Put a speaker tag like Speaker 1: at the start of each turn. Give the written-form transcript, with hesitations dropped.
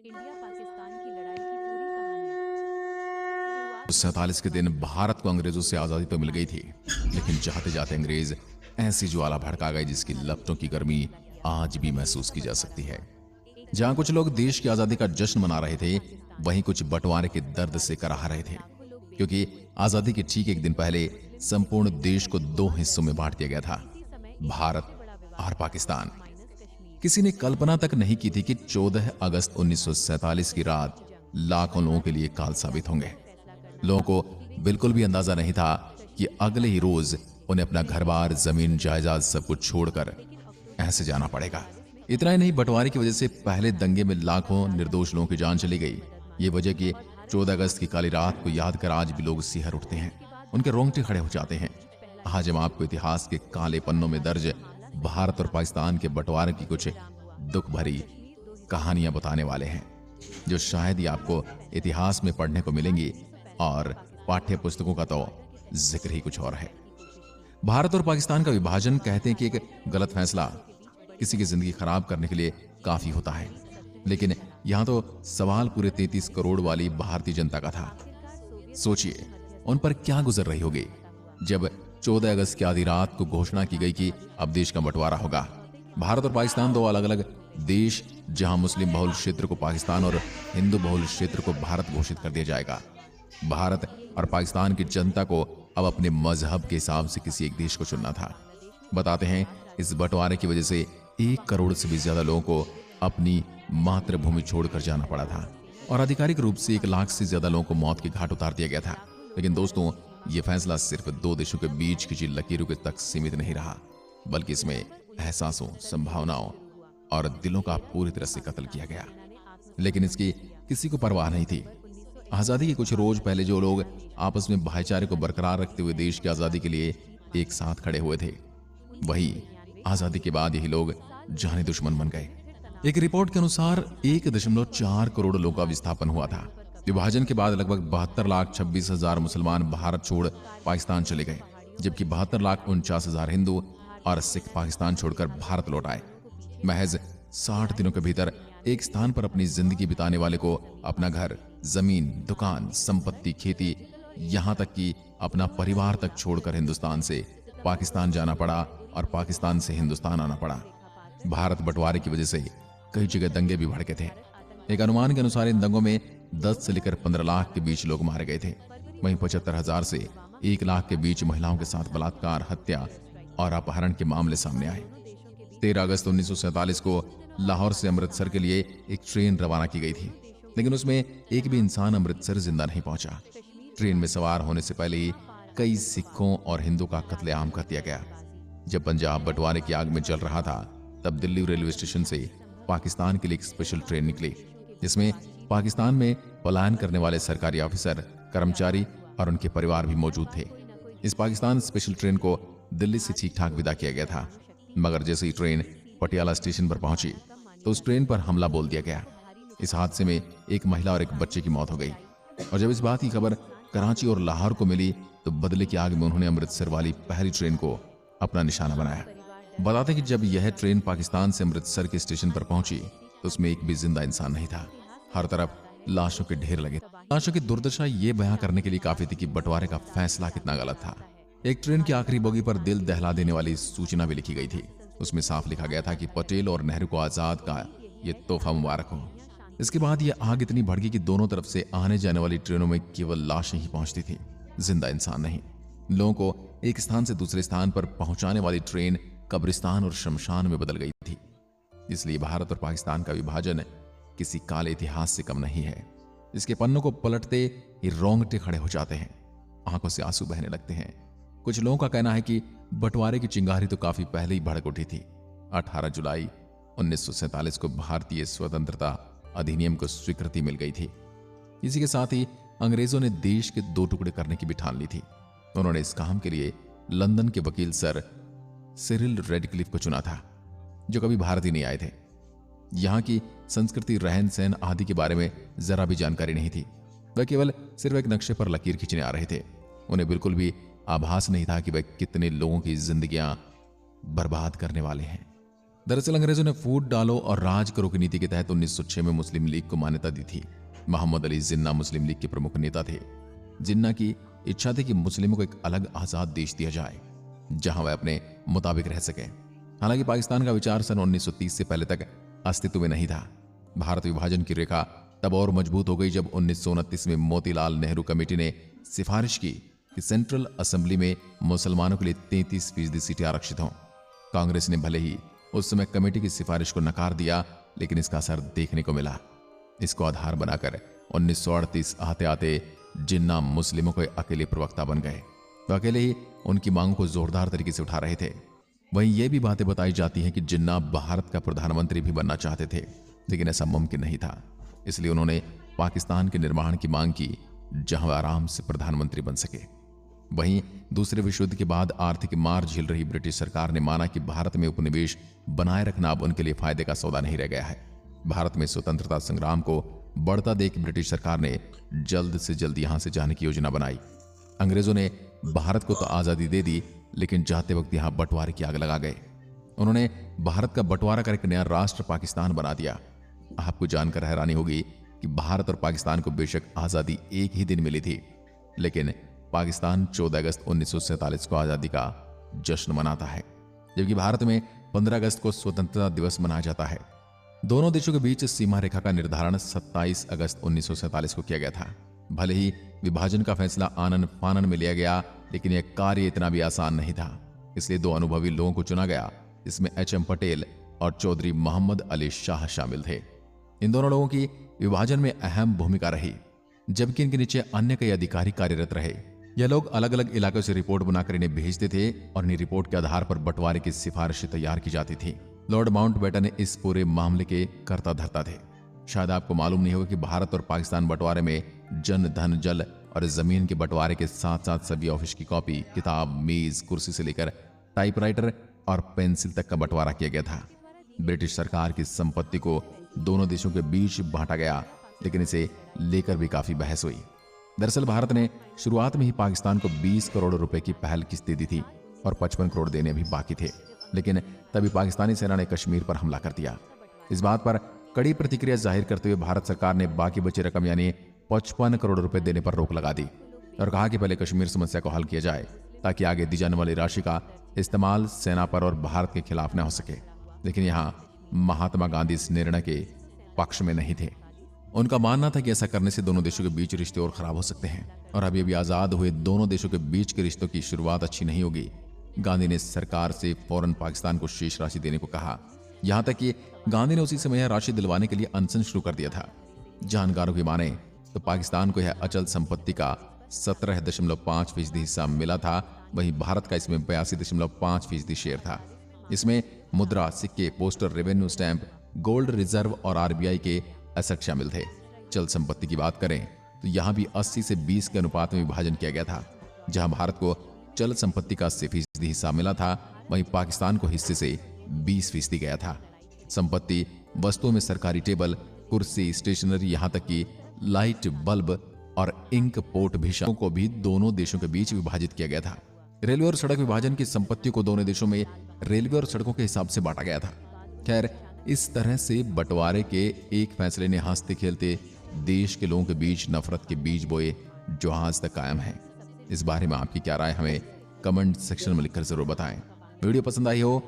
Speaker 1: 1947 के दिन भारत को अंग्रेजों से आजादी तो मिल गई थी, लेकिन चाहते जाते अंग्रेज ऐसी ज्वाला भड़का गए जिसकी लपटों की गर्मी आज भी महसूस की जा सकती है। जहां कुछ लोग देश की आजादी का जश्न मना रहे थे, वहीं कुछ बंटवारे के दर्द से कराह रहे थे, क्योंकि आजादी के ठीक एक दिन पहले संपूर्ण देश को दो हिस्सों में बांट दिया गया था, भारत और पाकिस्तान। किसी ने कल्पना तक नहीं की थी कि 14 अगस्त 1947 की रात लाखों लोगों के लिए काल साबित होंगे। लोगों को बिल्कुल भी अंदाजा नहीं था कि अगले ही रोज उन्हें अपना घर-बार, जमीन, जायदाद सब कुछ छोड़कर ऐसे जाना पड़ेगा। इतना ही नहीं, बंटवारे की वजह से पहले दंगे में लाखों निर्दोष लोगों की जान चली गई। ये वजह कि 14 अगस्त की काली रात को याद कर आज भी लोग सिहर उठते हैं, उनके रोंगटे खड़े हो जाते हैं। आज हम आपको इतिहास के काले पन्नों में दर्ज भारत और पाकिस्तान के बंटवारे की कुछ दुख भरी कहानियां बताने वाले हैं, जो शायद ही आपको इतिहास में पढ़ने को मिलेंगी और पाठ्य पुस्तकों का तो जिक्र ही कुछ और है। भारत और पाकिस्तान का विभाजन कहते हैं कि एक गलत फैसला किसी की जिंदगी खराब करने के लिए काफी होता है, लेकिन यहां तो सवाल पूरे 33 करोड़ वाली भारतीय जनता का था। सोचिए उन पर क्या गुजर रही होगी जब 14 अगस्त की आधी रात को घोषणा की गई कि अब देश का बंटवारा होगा। भारत और पाकिस्तान दो अलग अलग देश, जहां मुस्लिम बहुल क्षेत्र को पाकिस्तान और हिंदू बहुल क्षेत्र को भारत घोषित कर दिया जाएगा। भारत और पाकिस्तान की जनता को अब अपने मजहब के हिसाब से किसी एक देश को चुनना था। बताते हैं इस बंटवारे की वजह से 1 करोड़ से भी ज्यादा लोगों को अपनी मातृभूमि छोड़कर जाना पड़ा था और आधिकारिक रूप से 1 लाख से ज्यादा लोगों को मौत के घाट उतार दिया गया था। लेकिन दोस्तों, यह फैसला सिर्फ 2 देशों के बीच खिंची लकीरों के तक सीमित नहीं रहा, बल्कि इसमें एहसासों, संभावनाओं और दिलों का पूरी तरह से कत्ल किया गया। लेकिन इसकी किसी को परवाह नहीं थी। आजादी के कुछ रोज पहले जो लोग आपस में भाईचारे को बरकरार रखते हुए देश की आजादी के लिए एक साथ खड़े हुए थे, वही आजादी के बाद यही लोग जाने दुश्मन बन गए। एक रिपोर्ट के अनुसार 1.4 करोड़ लोगों का विस्थापन हुआ था। विभाजन के बाद लगभग 72,26,000 मुसलमान भारत छोड़ पाकिस्तान चले गए, जबकि 72,49,000 हिंदू और सिख पाकिस्तान छोड़कर भारत लौट आए। महज 60 दिनों के भीतर एक स्थान पर अपनी जिंदगी बिताने वाले को अपना घर, जमीन, दुकान, संपत्ति, खेती, यहां तक कि अपना परिवार तक छोड़कर हिंदुस्तान से पाकिस्तान जाना पड़ा और पाकिस्तान से हिंदुस्तान आना पड़ा। भारत बंटवारे की वजह से कई जगह दंगे भी भड़के थे। एक अनुमान के अनुसार इन दंगों में 10 से लेकर 15 लाख के बीच लोग मारे गए थे। वहीं 75,000 से 1 लाख के बीच महिलाओं के साथ बलात्कार, हत्या और अपहरण के मामले सामने आए। 13 अगस्त 1947 को लाहौर से अमृतसर के लिए एक ट्रेन रवाना की गई थी, लेकिन उसमें एक भी इंसान अमृतसर जिंदा नहीं पहुंचा। ट्रेन में सवार होने से पहले ही कई सिखों और हिंदू का कत्लेआम कर दिया गया। जब पंजाब बंटवारे की आग में जल रहा था, तब दिल्ली रेलवे स्टेशन से पाकिस्तान के लिए एक स्पेशल ट्रेन निकली, जिसमें पाकिस्तान में पलायन करने वाले सरकारी ऑफिसर, कर्मचारी और उनके परिवार भी मौजूद थे। इस पाकिस्तान स्पेशल ट्रेन को दिल्ली से ठीक ठाक विदा किया गया था, मगर जैसे ही ट्रेन पटियाला स्टेशन पर पहुंची तो उस ट्रेन पर हमला बोल दिया गया। इस हादसे में एक महिला और एक बच्चे की मौत हो गई। और जब इस बात की खबर कराची और लाहौर को मिली तो बदले की आग में उन्होंने अमृतसर वाली पहली ट्रेन को अपना निशाना बनाया। बताते कि जब यह ट्रेन पाकिस्तान से अमृतसर के स्टेशन पर पहुंची तो उसमें एक भी जिंदा इंसान नहीं था। हर तरफ लाशों के ढेर लगे। लाशों की दुर्दशा ये बयां करने के लिए काफी थी कि बंटवारे का फैसला कितना गलत था। एक ट्रेन की आखिरी बोगी पर दिल दहला देने वाली सूचना भी लिखी गई थी। उसमें साफ लिखा गया था कि पटेल और नेहरू को आजाद का ये तोहफा मुबारक हो। इसके बाद यह आग इतनी भड़की कि दोनों तरफ से आने जाने वाली ट्रेनों में केवल लाशें ही पहुंचती थी, जिंदा इंसान नहीं। लोगों को एक स्थान से दूसरे स्थान पर पहुंचाने वाली ट्रेन कब्रिस्तान और शमशान में बदल गई थी। इसलिए भारत और पाकिस्तान का विभाजन किसी काले इतिहास से कम नहीं है। इसके पन्नों को पलटते ही रोंगटे खड़े हो जाते हैं, आंखों से आंसू बहने लगते हैं। कुछ लोगों का कहना है कि बंटवारे की चिंगारी तो काफी पहले ही भड़क उठी थी। 18 जुलाई 1947 को भारतीय स्वतंत्रता अधिनियम को स्वीकृति मिल गई थी। इसी के साथ ही अंग्रेजों ने देश के 2 टुकड़े करने की भी ठान ली थी। उन्होंने इस काम के लिए लंदन के वकील सर सिरिल रेडक्लिफ को चुना था, जो कभी भारत ही नहीं आए थे। यहां की संस्कृति, रहन सहन आदि के बारे में जरा भी जानकारी नहीं थी। वह केवल सिर्फ एक नक्शे पर लकीर खींचने आ रहे थे। उन्हें बिल्कुल भी आभास नहीं था कि वह कितने लोगों की जिंदगियां बर्बाद करने वाले हैं। दरअसल अंग्रेजों ने फूट डालो और राज करो की नीति के तहत 1906 में मुस्लिम लीग को मान्यता दी थी। मोहम्मद अली जिन्ना मुस्लिम लीग के प्रमुख नेता थे। जिन्ना की इच्छा थी कि मुस्लिमों को एक अलग आजाद देश दिया जाए जहां वह अपने मुताबिक रह सके। हालांकि पाकिस्तान का विचार सन 1930 से पहले तक अस्तित्व में नहीं था। भारत विभाजन की रेखा तब और मजबूत हो गई जब 1929 में मोतीलाल नेहरू कमेटी ने सिफारिश की कि सेंट्रल असेंबली में मुसलमानों के लिए 33% सीटें आरक्षित हों। कांग्रेस ने भले ही उस समय कमेटी की सिफारिश को नकार दिया, लेकिन इसका असर देखने को मिला। इसको आधार बनाकर 1938 आते आते जिन्ना मुस्लिमों के अकेले प्रवक्ता बन गए। तो अकेले ही उनकी मांगों को जोरदार तरीके से उठा रहे थे। वहीं ये भी बातें बताई जाती हैं कि जिन्ना भारत का प्रधानमंत्री भी बनना चाहते थे, लेकिन ऐसा मुमकिन नहीं था। इसलिए उन्होंने पाकिस्तान के निर्माण की मांग की जहां वह आराम से प्रधानमंत्री बन सके। वहीं दूसरे विश्व युद्ध के बाद आर्थिक मार झेल रही ब्रिटिश सरकार ने माना कि भारत में उपनिवेश बनाए रखना अब उनके लिए फायदे का सौदा नहीं रह गया है। भारत में स्वतंत्रता संग्राम को बढ़ता देख ब्रिटिश सरकार ने जल्द से जल्द यहां से जाने की योजना बनाई। अंग्रेजों ने भारत को तो आजादी दे दी, लेकिन जाते वक्त यहां बंटवारे की आग लगा गए। उन्होंने भारत का बंटवारा कर एक नया राष्ट्र पाकिस्तान बना दिया। आपको जानकर हैरानी होगी कि भारत और पाकिस्तान को बेशक आजादी एक ही दिन मिली थी, लेकिन पाकिस्तान 14 अगस्त 1947 को आजादी का जश्न मनाता है, जबकि भारत में 15 अगस्त को स्वतंत्रता दिवस मनाया जाता है। दोनों देशों के बीच सीमा रेखा का निर्धारण 27 अगस्त 1947 को किया गया था। भले ही विभाजन का फैसला आनन फानन में लिया गया, लेकिन यह कार्य इतना भी आसान नहीं था। इसलिए दो अनुभवी लोगों को चुना गया, इसमें एच.एम. पटेल और चौधरी मोहम्मद अली शाह शामिल थे। इन दोनों लोगों की विभाजन में अहम भूमिका रही, जबकि इनके नीचे अन्य कई अधिकारी कार्यरत रहे। यह लोग अलग अलग इलाकों से रिपोर्ट बनाकर इन्हें भेजते थे और इन्हीं रिपोर्ट के आधार पर बंटवारे की सिफारिशें तैयार की जाती थी। लॉर्ड माउंटबेटन इस पूरे मामले के कर्ता धर्ता थे। शायद आपको मालूम नहीं होगा कि भारत और पाकिस्तान बंटवारे में जन धन जल और जमीन के बंटवारे के साथ साथ सभी ऑफिस की कॉपी, किताब, मेज, कुर्सी से लेकर टाइपराइटर और पेंसिल तक का बंटवारा किया गया था। ब्रिटिश सरकार की संपत्ति को दोनों देशों के बीच बांटा गया, लेकिन इसे लेकर भी काफी बहस हुई। दरअसल भारत ने शुरुआत में ही पाकिस्तान को 20 करोड़ रुपए की पहल किस्त दी थी और 55 करोड़ देने भी बाकी थे, लेकिन तभी पाकिस्तानी सेना ने कश्मीर पर हमला कर दिया। इस बात पर कड़ी प्रतिक्रिया जाहिर करते हुए भारत सरकार ने बाकी बची रकम यानी 55 करोड़ रुपए देने पर रोक लगा दी और कहा कि पहले कश्मीर समस्या को हल किया जाए, ताकि आगे दी जाने वाली राशि का इस्तेमाल सेना पर और भारत के खिलाफ न हो सके। लेकिन यहां महात्मा गांधी इस निर्णय के पक्ष में नहीं थे। उनका मानना था कि ऐसा करने से दोनों देशों के बीच रिश्ते और खराब हो सकते हैं और अभी आजाद हुए दोनों देशों के बीच के रिश्तों की शुरुआत अच्छी नहीं होगी। गांधी ने सरकार से फौरन पाकिस्तान को शेष राशि देने को कहा। यहां तक कि गांधी ने उसी समय यह राशि दिलवाने के लिए अनशन शुरू कर दिया था। जानकारों की माने तो पाकिस्तान को यह अचल संपत्ति का 17.5% हिस्सा मिला था, वहीं भारत का इसमें 82.5% शेयर था। इसमें मुद्रा, सिक्के, poster, revenue stamp, gold reserve और आरबीआई के एसेट शामिल थे। चल संपत्ति की बात करें तो यहां भी 80 से 20 के अनुपात में विभाजन किया गया था। जहां भारत को चल संपत्ति का 80% हिस्सा मिला था, वहीं पाकिस्तान को हिस्से से 20% गया था। संपत्ति वस्तुओं में सरकारी टेबल, कुर्सी, स्टेशनरी, यहां तक कि लाइट बल्ब और इंक पोर्ट भिषकों को भी दोनों देशों के बीच विभाजित किया गया था। रेलवे और सड़क विभाजन की संपत्ति को दोनों देशों में रेलवे और सड़कों के हिसाब से बांटा गया था। खैर, इस तरह से बंटवारे के एक फैसले ने हंसते खेलते देश के लोगों के बीच नफरत के बीज बोए, जो आज तक कायम है। इस बारे में आपकी क्या राय, हमें कमेंट सेक्शन में लिखकर जरूर बताएं। वीडियो पसंद आई हो